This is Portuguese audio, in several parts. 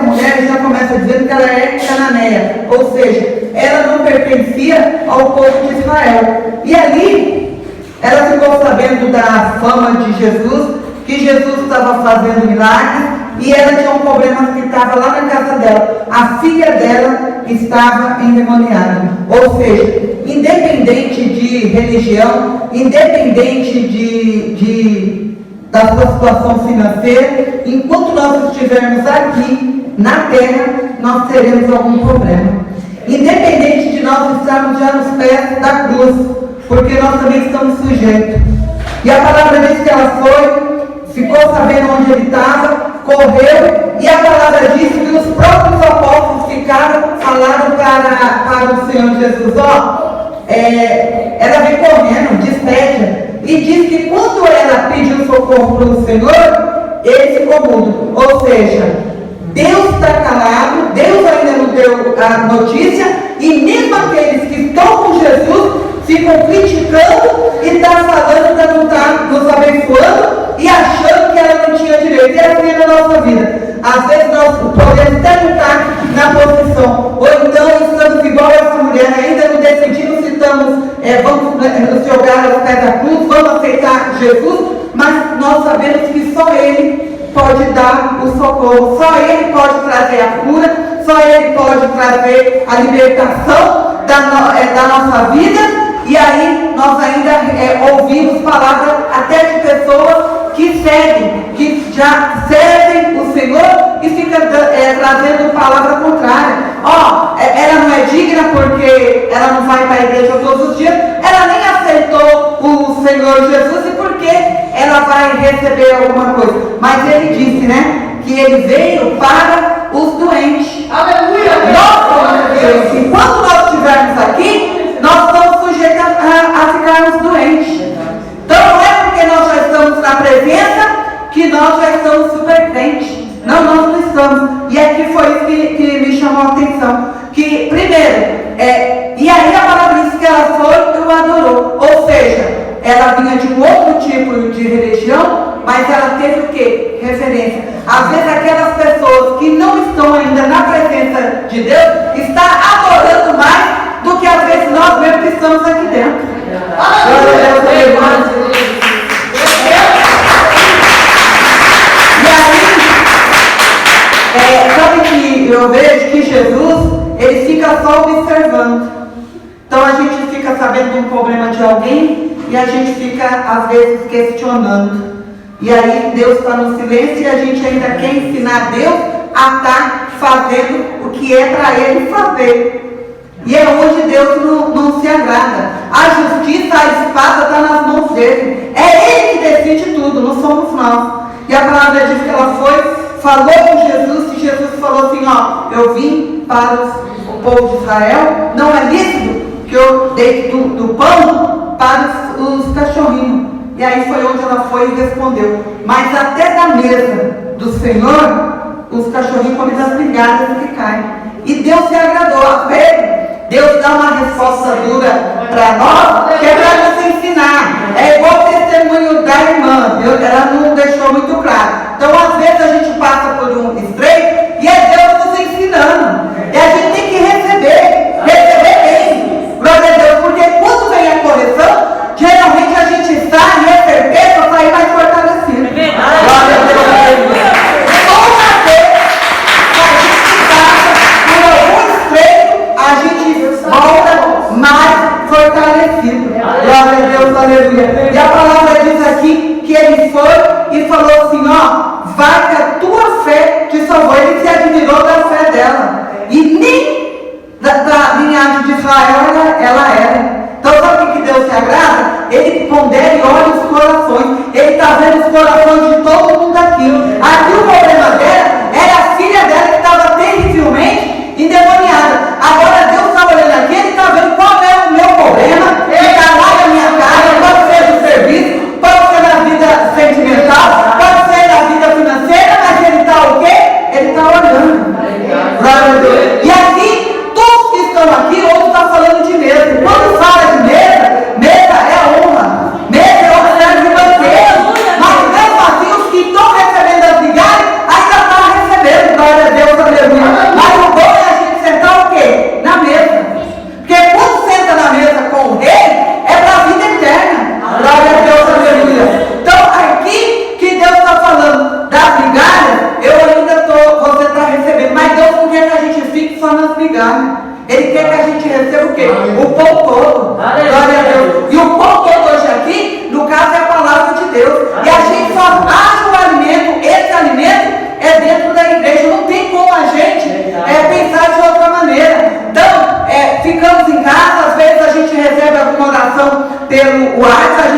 essa mulher já começa dizendo que ela é cananeia, ou seja, ela não pertencia ao povo de Israel. E ali, ela ficou sabendo da fama de Jesus, que Jesus estava fazendo milagres, e ela tinha um problema que estava lá na casa dela. A filha dela estava endemoniada. Ou seja, independente de religião, independente da sua situação financeira, enquanto nós estivermos aqui na terra, nós teremos algum problema. Independente de nós estarmos já nos pés da cruz, porque nós também estamos sujeitos. E a palavra diz que ela ficou sabendo onde ele estava, correu, e a palavra diz que os próprios apóstolos falaram para o Senhor Jesus, ela vem correndo, despede, e diz que quando ela pediu socorro para o Senhor, ele ficou mudo. Ou seja, Deus está calado, Deus ainda não deu a notícia, e mesmo aqueles que estão com Jesus ficam criticando e estão falando para não estar nos abençoando e achando que ela não tinha direito. E assim é na nossa vida. Às vezes nós podemos até não estar na posição, ou então estamos igual essa mulher, ainda não decidimos se vamos nos jogar aos pés da cruz, vamos aceitar Jesus, mas nós sabemos que só Ele pode dar o socorro, só Ele pode trazer a cura, só Ele pode trazer a libertação da nossa vida. E aí nós ainda ouvimos palavras até de pessoas que seguem, que já servem o Senhor e ficam trazendo palavra contrária. Ela não é digna porque ela não vai para a igreja todos os dias, ela nem aceitou o Senhor Jesus, e porque ela vai receber alguma coisa. Mas ele disse, né, que ele veio para os doentes. Aleluia! Enquanto nós estivermos aqui, nós estamos sujeitos a ficarmos doentes. Então não é porque nós já estamos na presença que nós já estamos super crentes. Não, nós não estamos. E aqui foi isso que me chamou a atenção. Que primeiro, e aí a palavra diz que ela foi e o adorou. Ou seja, ela vinha de um outro tipo de religião, mas ela teve o quê? Referência. Às vezes aquelas pessoas que não estão ainda na presença de Deus, estão adorando mais do que às vezes nós mesmos que estamos aqui dentro. E aí, sabe que eu vejo que Jesus, ele fica só observando. Então a gente fica sabendo de um problema de alguém e a gente fica às vezes questionando. E aí Deus está no silêncio e a gente ainda quer ensinar Deus a estar fazendo o que é para Ele fazer. E é onde Deus não se agrada. A justiça, a espada está nas mãos dele. É Ele que decide tudo, não somos nós. E a palavra diz que ela falou com Jesus, e Jesus falou assim, eu vim para o povo de Israel, não é lícito que eu dei do pão para os cachorrinhos. E aí foi onde ela foi e respondeu, mas até da mesa do Senhor, os cachorrinhos comem das migalhas que caem. E Deus se agradou a ver. Deus dá uma resposta dura para nós, que é para nos ensinar. É igual o testemunho da irmã, ela não deixou muito claro. Então, às vezes, a gente passa por um estreito e é Deus nos ensinando. E a gente tem que receber bem. Glória a Deus, porque quando vem a correção, geralmente a gente sai e é certeza sair mais fortalecido. Glória a Deus. Toda vez que a gente passa por algum estreito, a gente volta mais fortalecido. Glória a Deus, aleluia. E a palavra diz aqui que ele foi e falou assim, vai que a tua fé te salvou. Ele se admirou da fé dela. E nem da linhagem de Israel ela era. Então sabe o que Deus se agrada? Ele pondera e olha os corações. Ele está vendo os corações de todo mundo aqui. Aqui o problema dela era a filha dela que estava terrivelmente endemoniada. Agora Deus está olhando aqui, Ele está vendo qual é o meu problema. Ele está lá na minha cara, eu não seja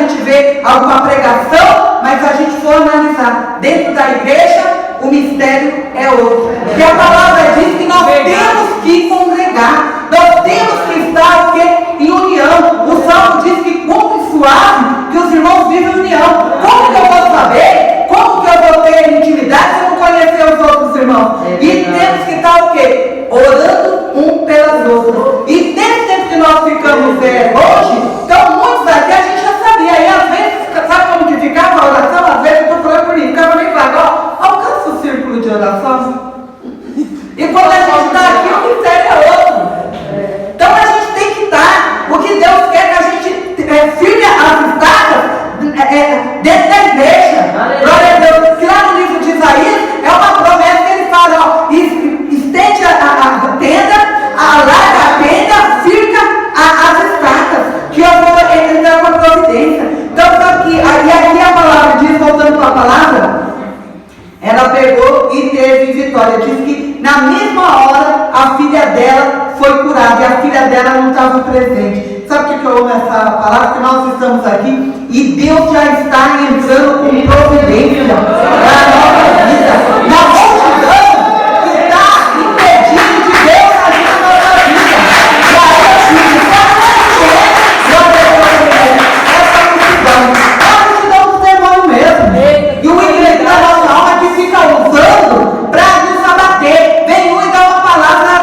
gente vê alguma pregação, mas se a gente for analisar dentro da igreja, o mistério é outro. Porque a palavra diz que nós temos que congregar, nós temos que estar o quê? Em união. O Salmo diz que como suave que os irmãos vivem em união. Como que eu vou saber? Como que eu vou ter intimidade se eu não conhecer os outros irmãos? E temos que estar o quê? Orando um pelas outras. E nesse tempo que nós ficamos hoje, então muitos daqui a gente já sabia. E às vezes, sabe como que ficava a oração? Às vezes eu estou falando por mim, ficava meio vago. Alcança o círculo de oração. E quando a gente está aqui, o mistério é outro. Então a gente tem que estar. O que Deus quer que a gente firme as estacas dentro da igreja. Glória a Deus. Que lá no livro de Isaías é uma promessa que ele fala: ó, estende a tenda, alarga a tenda, firma as estacas, que eu vou entrar com a providência. Então, e aqui a palavra diz, voltando para a palavra, ela pegou e teve vitória. Diz que na mesma hora a filha dela foi curada e a filha dela não estava presente. Sabe o que eu amo essa palavra? Que nós estamos aqui e Deus já está entrando com providência na nossa vida. Na multidão que está impedindo de Deus agir na nossa vida. E aí eu digo, essa multidão do demônio mesmo. E o inimigo da nossa alma que fica usando para nos abater. Vem um e dá uma palavra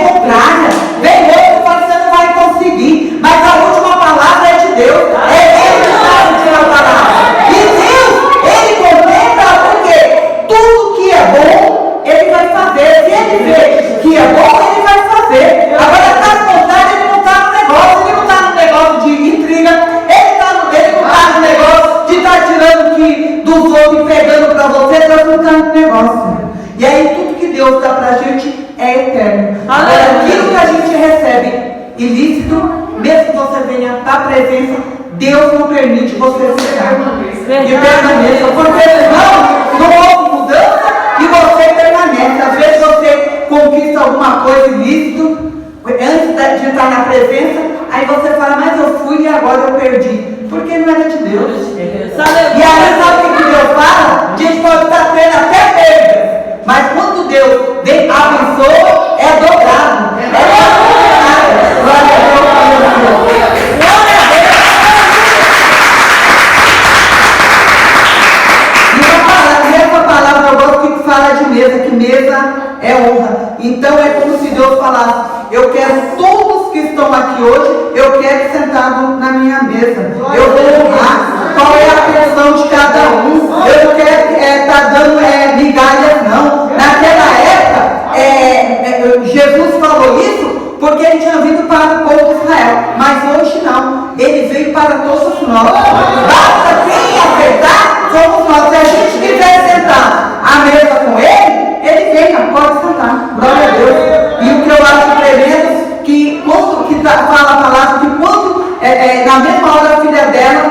contrária. Vem outro e fala que você não vai conseguir. Mas a última palavra é de Deus. É Ele que está a última palavra. E Deus, Ele contempla porque tudo que é bom, Ele vai fazer. Se Ele vê que é bom, Ele vai fazer. Agora, caso contrário, Ele não está no negócio. Ele não está no negócio de intriga. Ele não está no negócio de estar tirando que dos outros e pegando para você. Deus não está no negócio. E aí, tudo que Deus dá para a gente é eterno. Agora, aquilo que a gente recebe ilícito, mesmo que você venha para a presença, Deus não permite você ficar e permaneça, porque senão não houve mudança e você permanece. Às vezes você conquista alguma coisa ilícito antes de entrar na presença, aí você fala, mas eu fui e agora eu perdi, porque não era de Deus. E aí sabe o que Deus fala? A gente pode estar tendo até perdas, mas quando Deus abençoa, é dobrado, é dobrado. Glória a Deus, glória a Deus. Glória a Deus. E essa palavra eu gosto que fala de mesa, que mesa é honra. Então é como se Deus falasse, eu quero todos que estão aqui hoje, eu quero sentado na minha mesa. Eu vou honrar qual é a questão de cada um. Eu não quero estar dando migalhas, não. Naquela época, Jesus falou isso porque ele tinha vindo para o povo de Israel. Mas hoje não. Ele veio para todos nós. Basta quem aceitar, somos nós. Se a gente quiser sentar à mesa com ele venha, pode sentar. Glória a Deus. E o que eu acho tremendo, que quando fala a palavra, que quando na mesma hora a filha dela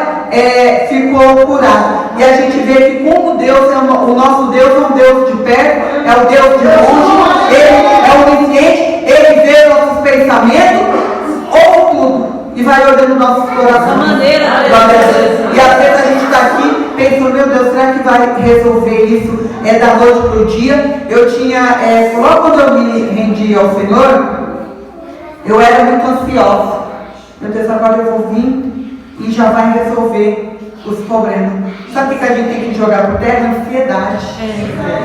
ficou curada. E a gente vê que como Deus o nosso Deus é um Deus de perto, é um Deus de longe, Ele é onisciente, Ele vê nossos pensamentos, ouve tudo e vai olhando nossos corações. E às vezes a gente está aqui pensando, meu Deus, será que vai resolver isso da noite para o dia? Eu tinha, logo quando eu me rendi ao Senhor, eu era muito ansiosa. Meu Deus, agora eu vou vir e já vai resolver os problemas. Sabe o que a gente tem que jogar por terra? Ansiedade.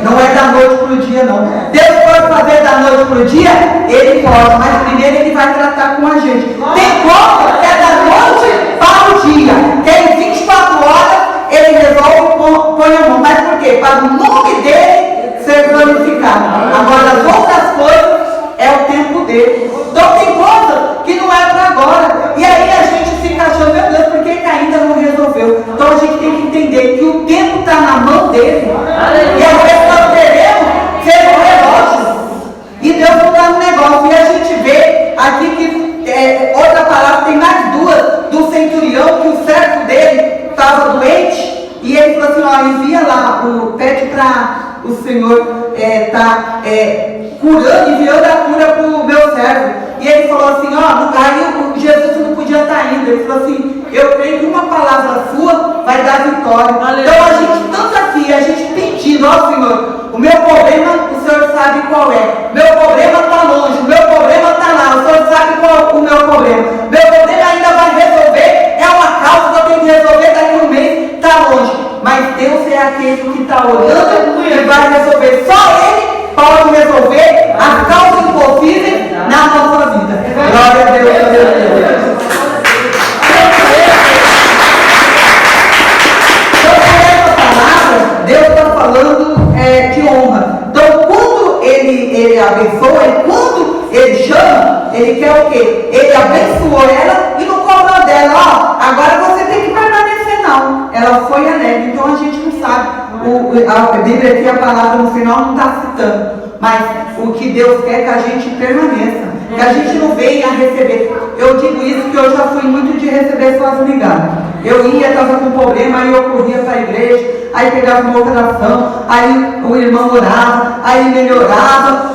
Não é da noite para o dia, não. Deus pode fazer da noite para o dia? Ele pode, mas primeiro Ele vai tratar com a gente. Tem coisa que é da noite para o dia, que é em 24 horas Ele resolve, põe a mão. Mas por quê? Para o nome dele ser glorificado. Agora as outras coisas é o tempo dele. Então tem coisa que não é para agora. E aí a gente fica achando, meu Deus, por que ainda não resolveu? Então a gente tem que entender que o tempo está na mão dele. E às vezes nós queremos ser um relógio. E Deus não está no negócio. E a gente vê aqui que outra palavra, tem mais duas, do centurião, que o servo dele estava doente. E ele falou assim, ó, envia lá, pede para o Senhor curando, enviando a cura para o meu servo. E ele falou assim, ó, aí Jesus não podia estar indo. Ele falou assim, eu creio que uma palavra sua vai dar vitória. Então a gente, tanto aqui, a gente pedindo, ó Senhor, o meu problema, o Senhor sabe qual é. Meu problema está longe, o meu problema está lá, o Senhor sabe qual é o meu problema. Meu problema ainda vai resolver, é uma causa que eu tenho que resolver daqui a um mês, está longe. Mas Deus é aquele que está olhando e vai resolver. Só Ele pode resolver as causas impossíveis na nossa vida. Glória a Deus, aleluia. Deus está falando de honra. Então, quando ele abençoa, e quando ele chama, ele quer o quê? Ele abençoou ela e não cobrou dela. Ó, agora você tem que permanecer, não. Ela foi alegre, então a gente não sabe. A Bíblia aqui, a palavra no final não está citando. Mas o que Deus quer é que a gente permaneça. Que a gente não venha a receber. Eu digo isso porque eu já fui muito de receber só as migalhas. Eu ia, estava com problema, aí eu corria para a igreja, aí pegava uma oração, aí o irmão orava, aí melhorava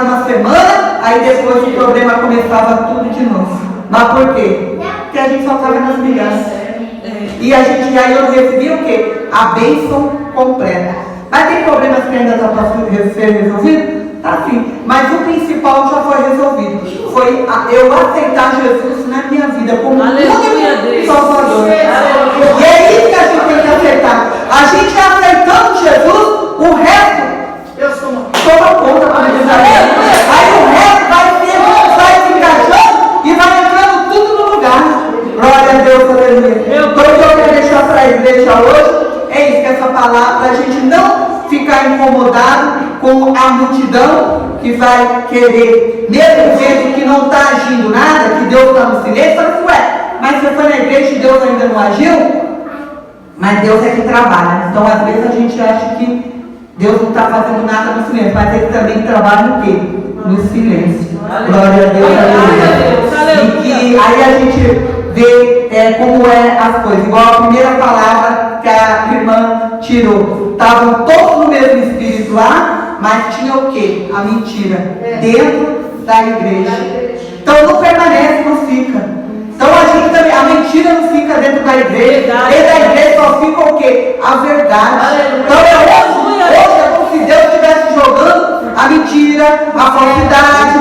uma semana, aí depois o problema começava tudo de novo. Mas por quê? Porque a gente só estava nas migalhas. E aí eu recebi o quê? A bênção completa. Mas tem problemas que ainda estão para ser resolvidos? Tá sim, mas o principal já foi resolvido. Foi eu aceitar Jesus na minha vida como único Salvador. E é isso que a gente tem que aceitar. A gente aceitando Jesus, o resto toma conta para dizer. Aí o resto vai se encaixando e vai entrando tudo no lugar. Glória a Deus, aleluia. Então o que eu quero deixar para a igreja hoje é isso, que essa palavra, a gente não ficar incomodado com a multidão que vai querer, mesmo vendo que não está agindo nada, que Deus está no silêncio, fala assim, ué, mas você foi na igreja e Deus ainda não agiu? Mas Deus é que trabalha. Então às vezes a gente acha que Deus não está fazendo nada no silêncio, mas Ele também trabalha no quê? No silêncio. Glória a Deus, aleluia. E que aí a gente vê como é as coisas. Igual a primeira palavra que a irmã tirou. Estavam todos no mesmo espírito lá, mas tinha o quê? A mentira dentro da igreja. Então não permanece, não fica. Então a gente também, a mentira não fica dentro da igreja. Dentro da igreja só fica o quê? A verdade. Então hoje é como se Deus estivesse jogando a mentira, a falsidade,